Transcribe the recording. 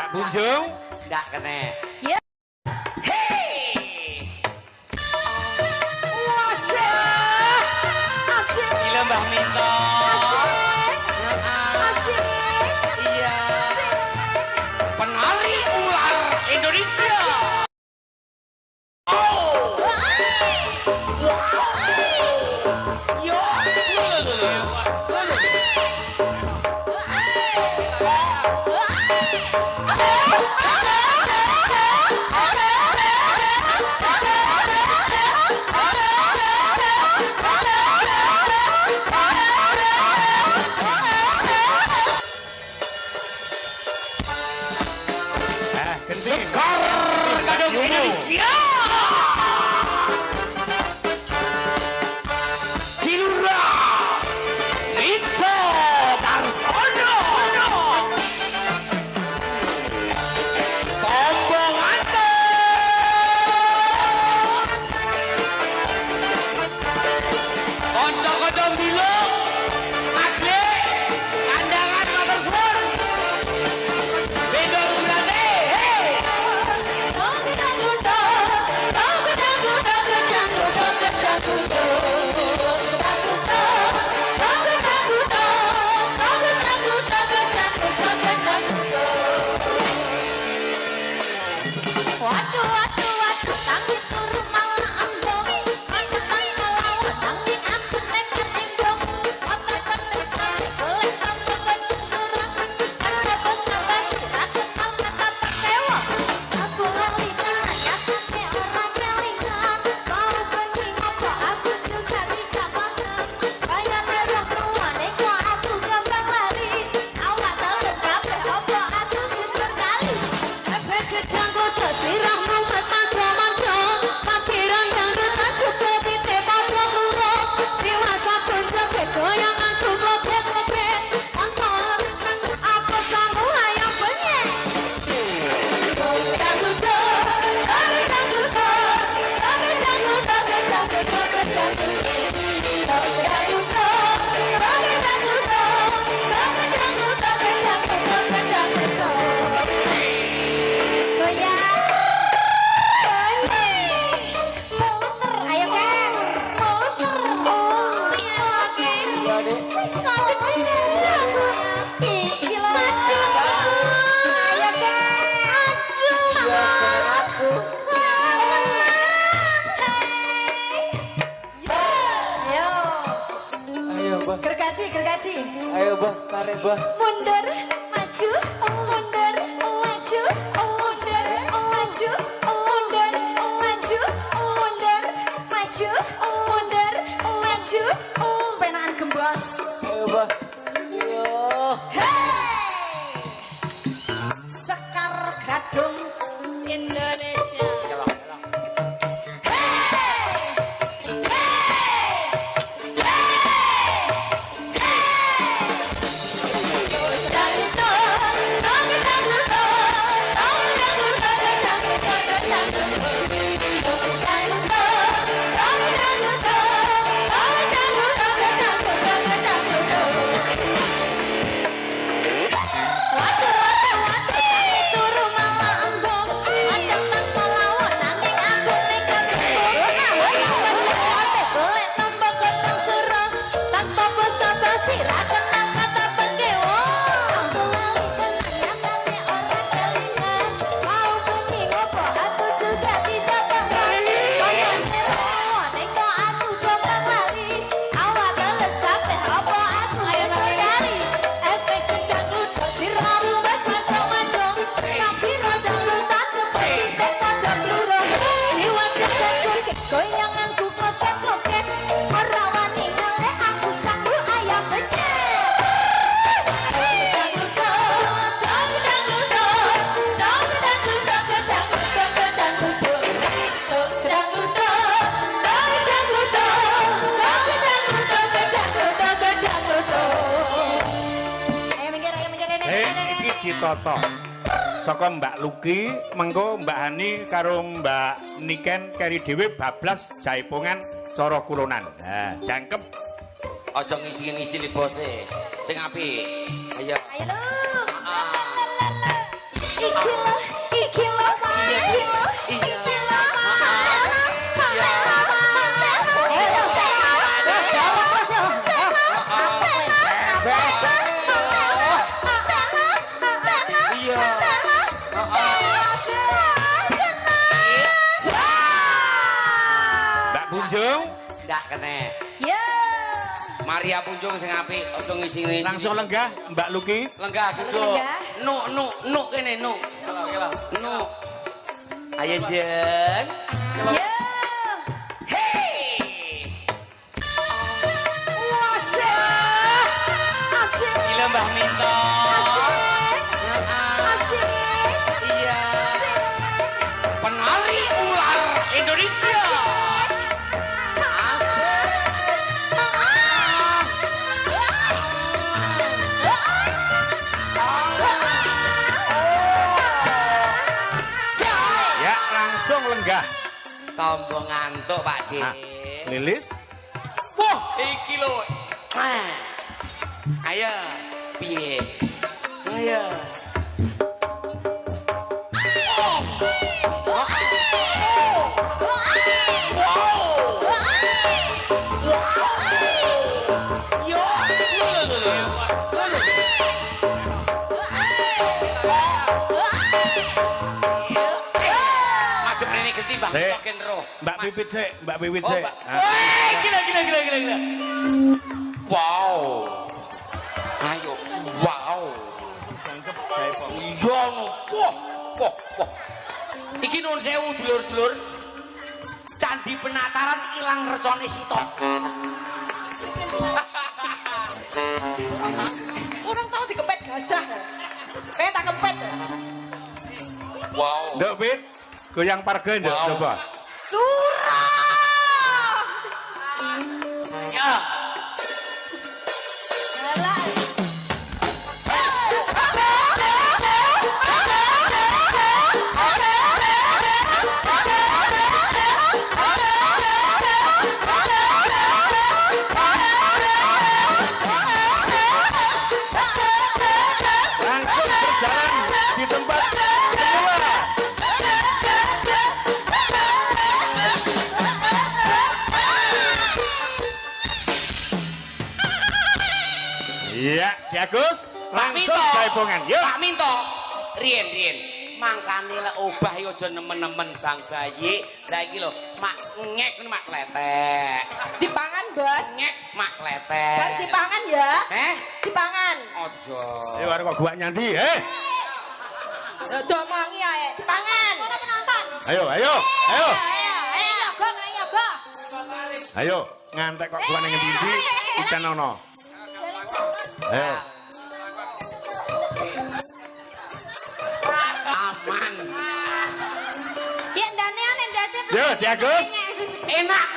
Bunjung, ndak kene. Ya. Hei. Asik. Asik. Gila Mbah Minto. Asik. Asik. Iya. Asik. Penari ular Indonesia. Oh. Yo. Sekar Gading Indonesia. Kilura Minto Darsono. Tombong Ante. Konco-konco bilang Adle kandangan motor suwun. Beda berarti. Gergaji. Ayo bos, tarik bos. Mundur, maju, mundur, maju, mundur, maju, mundur, maju, mundur, maju, mundur, maju, penaan gembos. Ayo bos. Hey! Sekar Gading Indonesia. Citata. Saka Mbak Luki, mengko Mbak Hani karo Mbak Niken keri dhewe bablas jaipongan cara kulonan. Nah, jangkep. Aja ngisi-ngisi li bose. Sing apik. Ayo. Ayo lu. Iki lo, iki lo, iki lo, iki lo. Iya. Mbak Bunjung Ndak kene. Ya. Maria Punjung sing apik, aja ngisi-ngisi. langsung lenggah Mbak Luki. Lenggah duduk. Lenggah. Nuk kene nuk. Nuk. Ayo Jeng. Ya. Hei. Asik. Gila Mbah Minto. Asik. Asik. Iya. Asik. Penari ular Indonesia. Ya, langsung lenggah. Tombo ngantuk Pak De. Nah, Lilis. Wah, iki lho. Ayo, piye? Ayo. Yo. Madep rene genti Mbah Sik. Token roh. Mbak Pipit sik, Mbak Pipit Oh, sik. Mbak. Ah. Wih, gila. Wow. Ayo. Wow. Jangkep jaipong. Iya, wah. Iki nun sewu dulur-dulur. Candi Penataran ilang recone sitok. Orang tahu dikepet gajah. Tak kepet. Wow. Nduk Pit, goyang parga nduk Wow. coba. Surah. Ya. Langsung berjalan di tempat semula. Iya, Ki Agus. Pak Minto. Langsung jaipongan. Yuk. Pak Minto. Rien. Mangkane lek obah yo aja nemen-nemen Bang Bayi. Lah iki lho, mak ngek mak kletek. Dipangan, Bos. Ngek mak Bang kletek. dipangan ya. Dipangan. Ojo. Ayo arep kok gua nyandi, Domongi ae, dipangan. Ora penonton. Ayo. Ayo, Gong, ayo, Gong. Ayo, ngantek kok gua ning ndi ikan ono. Ayo. Aman. Ya ndane ndase. Yo, Ki Agus. Enak